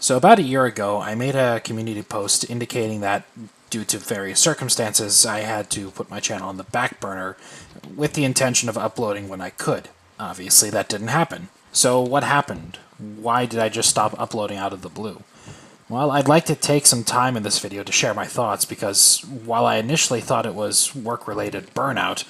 So about a year ago, I made a community post indicating that due to various circumstances, I had to put my channel on the back burner with the intention of uploading when I could. Obviously, that didn't happen. So what happened? Why did I just stop uploading out of the blue? Well, I'd like to take some time in this video to share my thoughts because while I initially thought it was work-related burnout,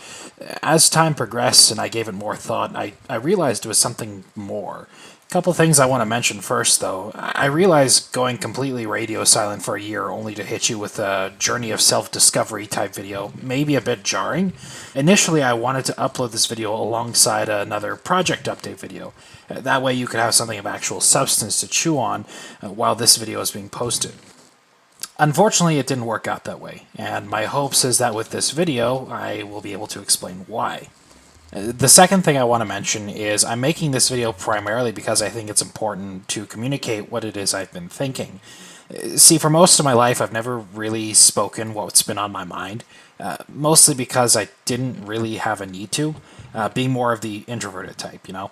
as time progressed and I gave it more thought, I realized it was something more. A couple things I want to mention first, though. I realized going completely radio silent for a year only to hit you with a journey of self-discovery type video may be a bit jarring. Initially, I wanted to upload this video alongside another project update video. That way you could have something of actual substance to chew on while this video is being posted. Unfortunately, it didn't work out that way, and my hopes is that with this video, I will be able to explain why. The second thing I want to mention is I'm making this video primarily because I think it's important to communicate what it is I've been thinking. See, for most of my life, I've never really spoken what's been on my mind, mostly because I didn't really have a need to, being more of the introverted type, you know?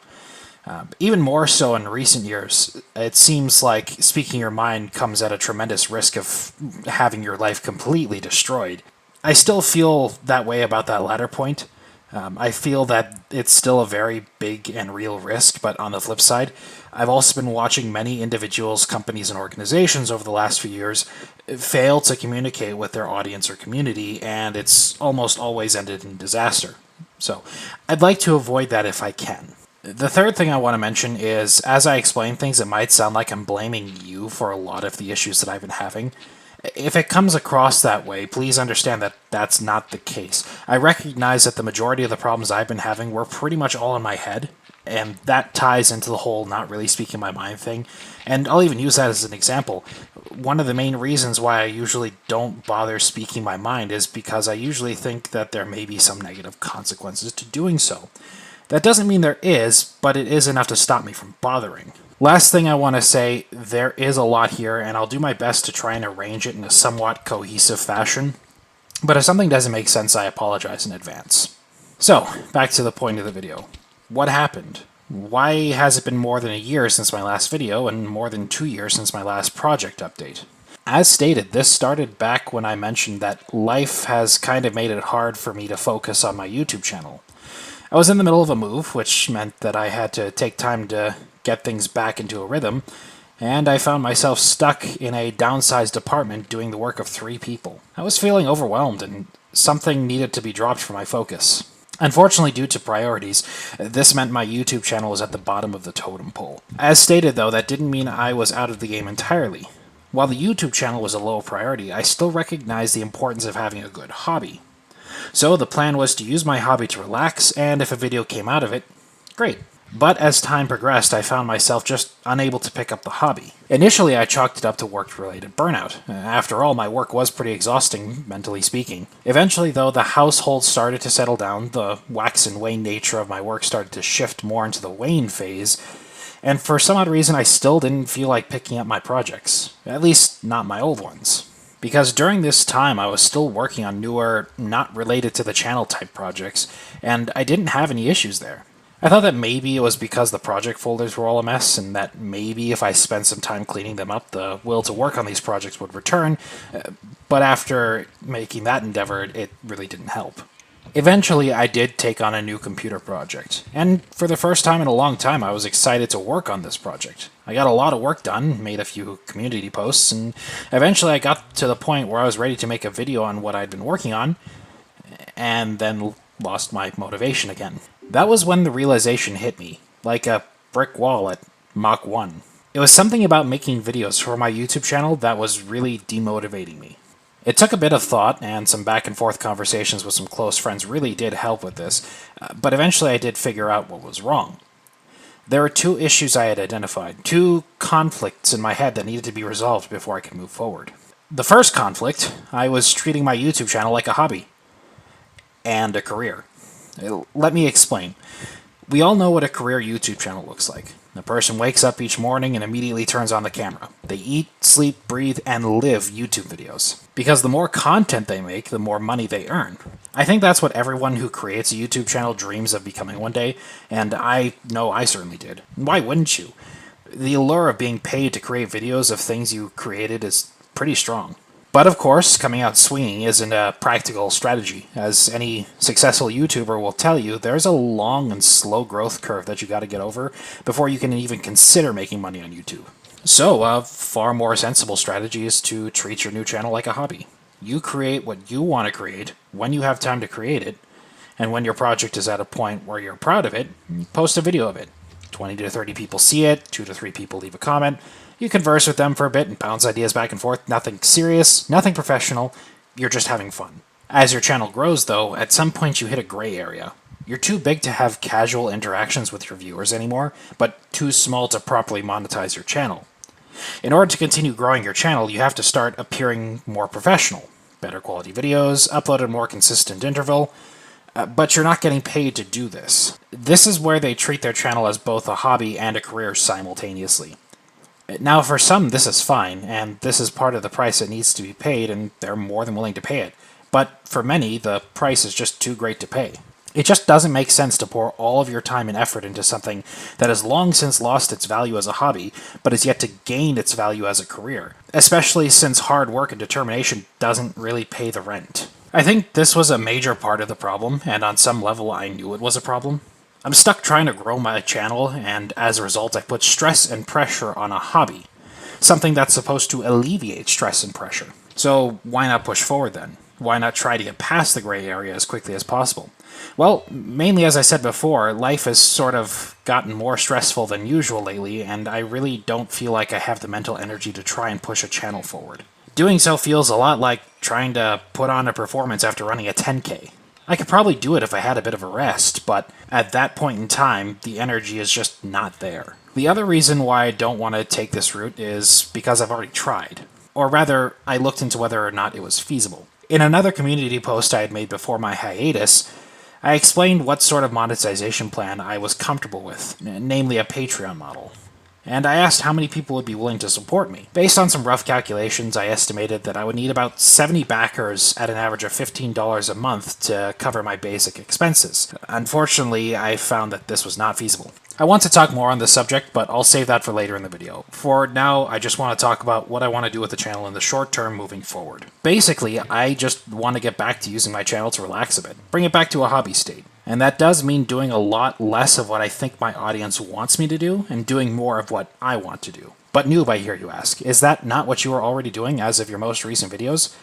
Even more so in recent years, it seems like speaking your mind comes at a tremendous risk of having your life completely destroyed. I still feel that way about that latter point. I feel that it's still a very big and real risk, but on the flip side, I've also been watching many individuals, companies, and organizations over the last few years fail to communicate with their audience or community, and it's almost always ended in disaster. So, I'd like to avoid that if I can. The third thing I want to mention is, as I explain things, it might sound like I'm blaming you for a lot of the issues that I've been having. If it comes across that way, please understand that that's not the case. I recognize that the majority of the problems I've been having were pretty much all in my head, and that ties into the whole not really speaking my mind thing. And I'll even use that as an example. One of the main reasons why I usually don't bother speaking my mind is because I usually think that there may be some negative consequences to doing so. That doesn't mean there is, but it is enough to stop me from bothering. Last thing I want to say, there is a lot here, and I'll do my best to try and arrange it in a somewhat cohesive fashion. But if something doesn't make sense, I apologize in advance. So, back to the point of the video. What happened? Why has it been more than a year since my last video, and more than 2 years since my last project update? As stated, this started back when I mentioned that life has kind of made it hard for me to focus on my YouTube channel. I was in the middle of a move, which meant that I had to take time to get things back into a rhythm, and I found myself stuck in a downsized apartment doing the work of 3 people. I was feeling overwhelmed, and something needed to be dropped for my focus. Unfortunately, due to priorities, this meant my YouTube channel was at the bottom of the totem pole. As stated, though, that didn't mean I was out of the game entirely. While the YouTube channel was a low priority, I still recognized the importance of having a good hobby. So the plan was to use my hobby to relax, and if a video came out of it, great. But as time progressed, I found myself just unable to pick up the hobby. Initially, I chalked it up to work-related burnout. After all, my work was pretty exhausting, mentally speaking. Eventually, though, the household started to settle down, the wax and wane nature of my work started to shift more into the wane phase, and for some odd reason, I still didn't feel like picking up my projects. At least, not my old ones. Because during this time, I was still working on newer, not related to the channel type projects, and I didn't have any issues there. I thought that maybe it was because the project folders were all a mess, and that maybe if I spent some time cleaning them up, the will to work on these projects would return, but after making that endeavor, it really didn't help. Eventually, I did take on a new computer project, and for the first time in a long time, I was excited to work on this project. I got a lot of work done, made a few community posts, and eventually I got to the point where I was ready to make a video on what I'd been working on, and then lost my motivation again. That was when the realization hit me, like a brick wall at Mach 1. It was something about making videos for my YouTube channel that was really demotivating me. It took a bit of thought, and some back and forth conversations with some close friends really did help with this, but eventually I did figure out what was wrong. There were 2 issues I had identified, 2 conflicts in my head that needed to be resolved before I could move forward. The first conflict, I was treating my YouTube channel like a hobby and a career. Let me explain. We all know what a career YouTube channel looks like. The person wakes up each morning and immediately turns on the camera. They eat, sleep, breathe, and live YouTube videos. Because the more content they make, the more money they earn. I think that's what everyone who creates a YouTube channel dreams of becoming one day, and I know I certainly did. Why wouldn't you? The allure of being paid to create videos of things you created is pretty strong. But of course, coming out swinging isn't a practical strategy. As any successful YouTuber will tell you, there's a long and slow growth curve that you got to get over before you can even consider making money on YouTube. So, a far more sensible strategy is to treat your new channel like a hobby. You create what you want to create when you have time to create it, and when your project is at a point where you're proud of it, post a video of it. 20 to 30 people see it, 2 to 3 people leave a comment. You converse with them for a bit and bounce ideas back and forth. Nothing serious, nothing professional. You're just having fun. As your channel grows, though, at some point you hit a gray area. You're too big to have casual interactions with your viewers anymore, but too small to properly monetize your channel. In order to continue growing your channel, you have to start appearing more professional. Better quality videos, upload at a more consistent interval, but you're not getting paid to do this. This is where they treat their channel as both a hobby and a career simultaneously. Now, for some, this is fine, and this is part of the price that needs to be paid, and they're more than willing to pay it. But for many, the price is just too great to pay. It just doesn't make sense to pour all of your time and effort into something that has long since lost its value as a hobby, but is yet to gain its value as a career, especially since hard work and determination doesn't really pay the rent. I think this was a major part of the problem, and on some level I knew it was a problem. I'm stuck trying to grow my channel, and as a result I put stress and pressure on a hobby, something that's supposed to alleviate stress and pressure. So why not push forward then? Why not try to get past the gray area as quickly as possible? Well, mainly as I said before, life has sort of gotten more stressful than usual lately, and I really don't feel like I have the mental energy to try and push a channel forward. Doing so feels a lot like trying to put on a performance after running a 10K. I could probably do it if I had a bit of a rest, but at that point in time, the energy is just not there. The other reason why I don't want to take this route is because I've already tried. Or rather, I looked into whether or not it was feasible. In another community post I had made before my hiatus, I explained what sort of monetization plan I was comfortable with, namely a Patreon model. And I asked how many people would be willing to support me. Based on some rough calculations, I estimated that I would need about 70 backers at an average of $15 a month to cover my basic expenses. Unfortunately, I found that this was not feasible. I want to talk more on this subject, but I'll save that for later in the video. For now, I just want to talk about what I want to do with the channel in the short term moving forward. Basically, I just want to get back to using my channel to relax a bit, bring it back to a hobby state. And that does mean doing a lot less of what I think my audience wants me to do, and doing more of what I want to do. But noob, I hear you ask. Is that not what you are already doing as of your most recent videos?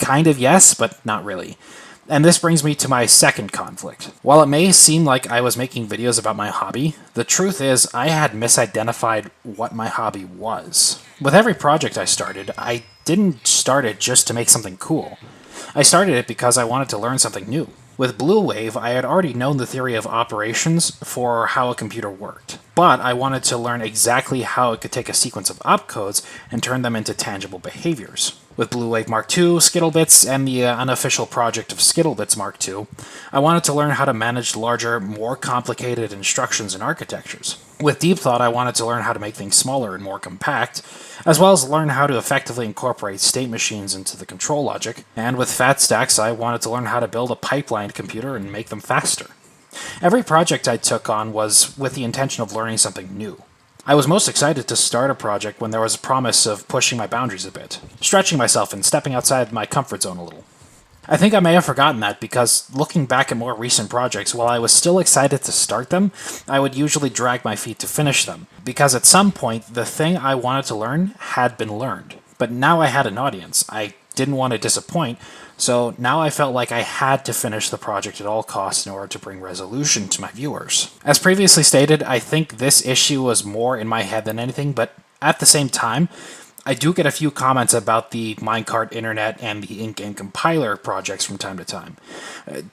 Kind of yes, but not really. And this brings me to my second conflict. While it may seem like I was making videos about my hobby, the truth is I had misidentified what my hobby was. With every project I started, I didn't start it just to make something cool. I started it because I wanted to learn something new. With Blue Wave, I had already known the theory of operations for how a computer worked, but I wanted to learn exactly how it could take a sequence of opcodes and turn them into tangible behaviors. With Blue Wave Mark II, Skittlebits, and the unofficial project of Skittlebits Mark II, I wanted to learn how to manage larger, more complicated instructions and architectures. With Deep Thought, I wanted to learn how to make things smaller and more compact, as well as learn how to effectively incorporate state machines into the control logic. And with Fat Stacks, I wanted to learn how to build a pipelined computer and make them faster. Every project I took on was with the intention of learning something new. I was most excited to start a project when there was a promise of pushing my boundaries a bit, stretching myself and stepping outside my comfort zone a little. I think I may have forgotten that because looking back at more recent projects, while I was still excited to start them, I would usually drag my feet to finish them, because at some point the thing I wanted to learn had been learned. But now I had an audience. I didn't want to disappoint, so now I felt like I had to finish the project at all costs in order to bring resolution to my viewers. As previously stated, I think this issue was more in my head than anything, but at the same time, I do get a few comments about the Minecart Internet and the in-game compiler projects from time to time.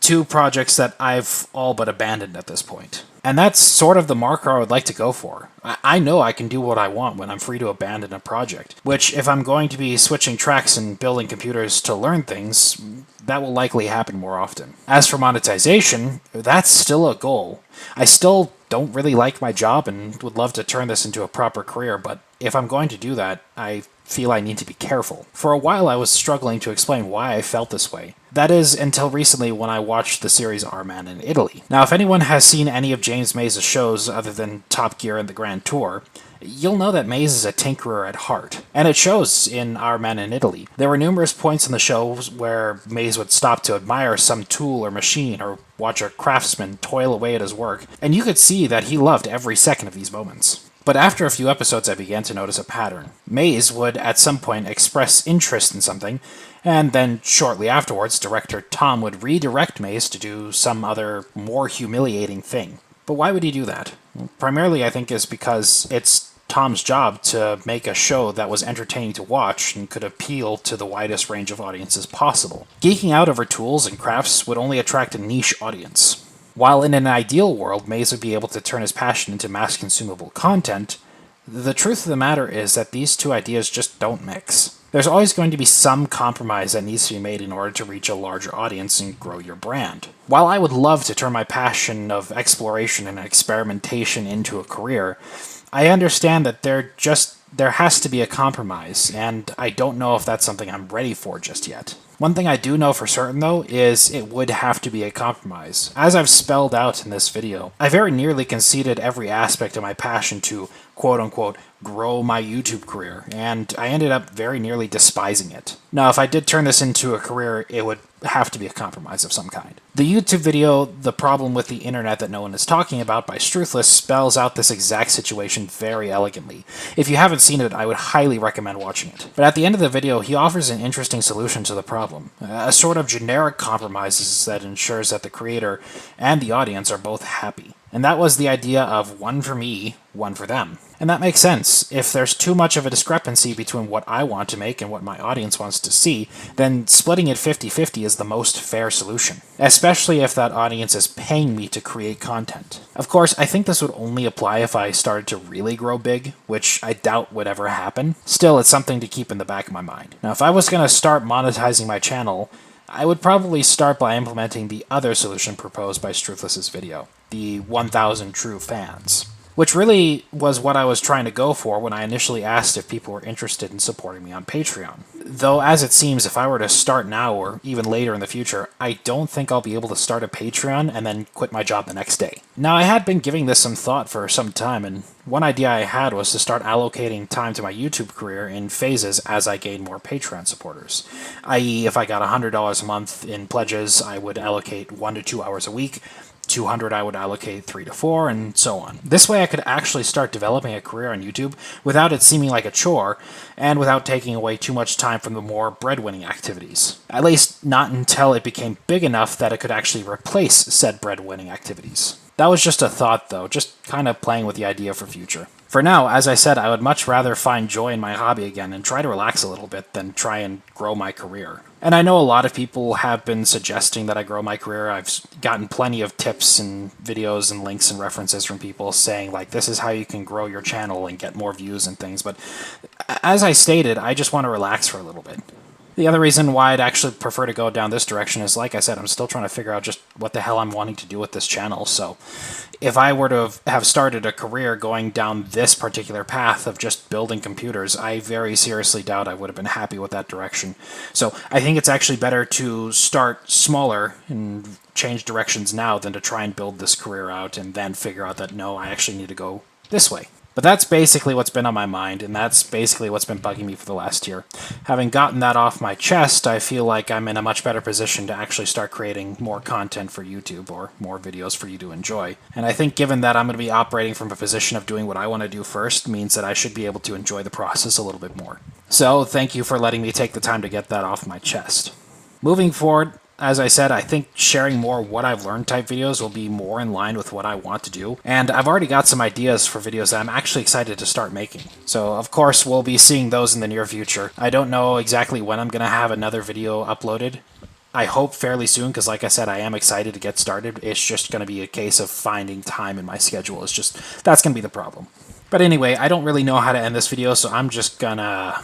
Two projects that I've all but abandoned at this point. And that's sort of the marker I would like to go for. I know I can do what I want when I'm free to abandon a project, which if I'm going to be switching tracks and building computers to learn things, that will likely happen more often. As for monetization, that's still a goal. I still don't really like my job and would love to turn this into a proper career, but if I'm going to do that, I feel I need to be careful. For a while I was struggling to explain why I felt this way. That is, until recently when I watched the series R-Man in Italy. Now, if anyone has seen any of James Mays' shows other than Top Gear and the Grand Tour, you'll know that Maze is a tinkerer at heart. And it shows in Our Men in Italy. There were numerous points in the show where Maze would stop to admire some tool or machine or watch a craftsman toil away at his work, and you could see that he loved every second of these moments. But after a few episodes, I began to notice a pattern. Maze would at some point express interest in something, and then shortly afterwards, director Tom would redirect Maze to do some other, more humiliating thing. But why would he do that? Primarily, I think, is because it's Tom's job to make a show that was entertaining to watch and could appeal to the widest range of audiences possible. Geeking out over tools and crafts would only attract a niche audience. While in an ideal world, Maze would be able to turn his passion into mass-consumable content, the truth of the matter is that these two ideas just don't mix. There's always going to be some compromise that needs to be made in order to reach a larger audience and grow your brand. While I would love to turn my passion of exploration and experimentation into a career, I understand that there has to be a compromise, and I don't know if that's something I'm ready for just yet. One thing I do know for certain, though, is it would have to be a compromise. As I've spelled out in this video, I very nearly conceded every aspect of my passion to, quote-unquote, grow my YouTube career, and I ended up very nearly despising it. Now, if I did turn this into a career, it would have to be a compromise of some kind. The YouTube video, The Problem with the Internet That No One Is Talking About by Struthless, spells out this exact situation very elegantly. If you haven't seen it, I would highly recommend watching it. But at the end of the video, he offers an interesting solution to the problem. A sort of generic compromise that ensures that the creator and the audience are both happy. And that was the idea of one for me, one for them. And that makes sense. If there's too much of a discrepancy between what I want to make and what my audience wants to see, then splitting it 50-50 is the most fair solution. Especially if that audience is paying me to create content. Of course, I think this would only apply if I started to really grow big, which I doubt would ever happen. Still, it's something to keep in the back of my mind. Now, if I was going to start monetizing my channel, I would probably start by implementing the other solution proposed by Struthless's video, the 1,000 true fans. Which really was what I was trying to go for when I initially asked if people were interested in supporting me on Patreon. Though, as it seems, if I were to start now or even later in the future, I don't think I'll be able to start a Patreon and then quit my job the next day. Now, I had been giving this some thought for some time, and one idea I had was to start allocating time to my YouTube career in phases as I gained more Patreon supporters. I.e., if I got $100 a month in pledges, I would allocate 1 to 2 hours a week, 200 I would allocate 3 to 4, and so on. This way I could actually start developing a career on YouTube without it seeming like a chore, and without taking away too much time from the more breadwinning activities. At least not until it became big enough that it could actually replace said breadwinning activities. That was just a thought, though, just kind of playing with the idea for future. For now, as I said, I would much rather find joy in my hobby again and try to relax a little bit than try and grow my career. And I know a lot of people have been suggesting that I grow my career. I've gotten plenty of tips and videos and links and references from people saying, like, this is how you can grow your channel and get more views and things. But as I stated, I just want to relax for a little bit. The other reason why I'd actually prefer to go down this direction is, like I said, I'm still trying to figure out just what the hell I'm wanting to do with this channel. So if I were to have started a career going down this particular path of just building computers, I very seriously doubt I would have been happy with that direction. So I think it's actually better to start smaller and change directions now than to try and build this career out and then figure out that, no, I actually need to go this way. But that's basically what's been on my mind, and that's basically what's been bugging me for the last year. Having gotten that off my chest, I feel like I'm in a much better position to actually start creating more content for YouTube, or more videos for you to enjoy. And I think given that I'm going to be operating from a position of doing what I want to do first, means that I should be able to enjoy the process a little bit more. So, thank you for letting me take the time to get that off my chest. Moving forward, as I said, I think sharing more what I've learned type videos will be more in line with what I want to do, and I've already got some ideas for videos that I'm actually excited to start making. So, of course, we'll be seeing those in the near future. I don't know exactly when I'm going to have another video uploaded. I hope fairly soon, because like I said, I am excited to get started. It's just going to be a case of finding time in my schedule. That's going to be the problem. But anyway, I don't really know how to end this video, so I'm just gonna